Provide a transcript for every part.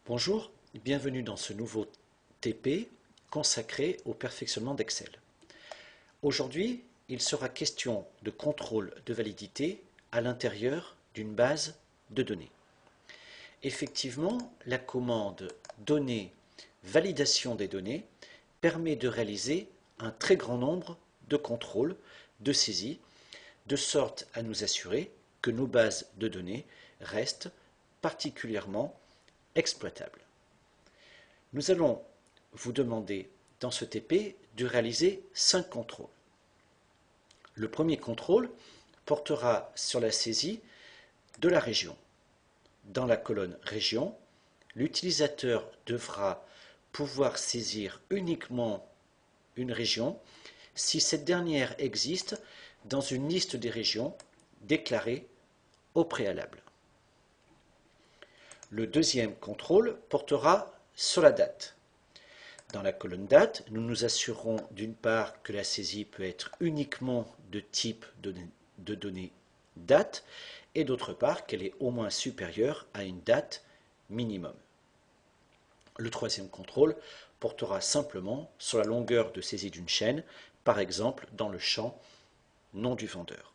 Bonjour, bienvenue dans ce nouveau TP consacré au perfectionnement d'Excel. Aujourd'hui, il sera question de contrôle de validité à l'intérieur d'une base de données. Effectivement, la commande données validation des données permet de réaliser un très grand nombre de contrôles de saisie, de sorte à nous assurer que nos bases de données restent particulièrement exploitables. Nous allons vous demander dans ce TP de réaliser 5 contrôles. Le premier contrôle portera sur la saisie de la région. Dans la colonne région, l'utilisateur devra pouvoir saisir uniquement une région si cette dernière existe dans une liste des régions déclarée au préalable. Le deuxième contrôle portera sur la date. Dans la colonne date, nous nous assurerons d'une part que la saisie peut être uniquement de type de données date et d'autre part qu'elle est au moins supérieure à une date minimum. Le troisième contrôle portera simplement sur la longueur de saisie d'une chaîne, par exemple dans le champ nom du vendeur.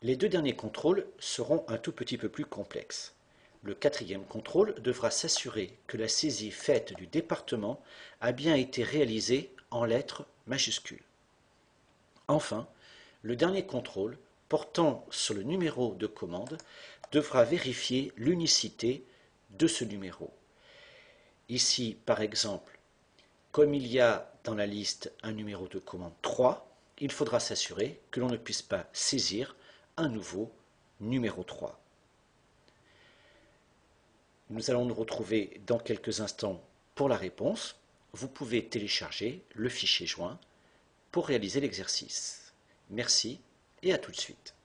Les deux derniers contrôles seront un tout petit peu plus complexes. Le quatrième contrôle devra s'assurer que la saisie faite du département a bien été réalisée en lettres majuscules. Enfin, le dernier contrôle, portant sur le numéro de commande, devra vérifier l'unicité de ce numéro. Ici, par exemple, comme il y a dans la liste un numéro de commande 3, il faudra s'assurer que l'on ne puisse pas saisir un nouveau numéro 3. Nous allons nous retrouver dans quelques instants pour la réponse. Vous pouvez télécharger le fichier joint pour réaliser l'exercice. Merci et à tout de suite.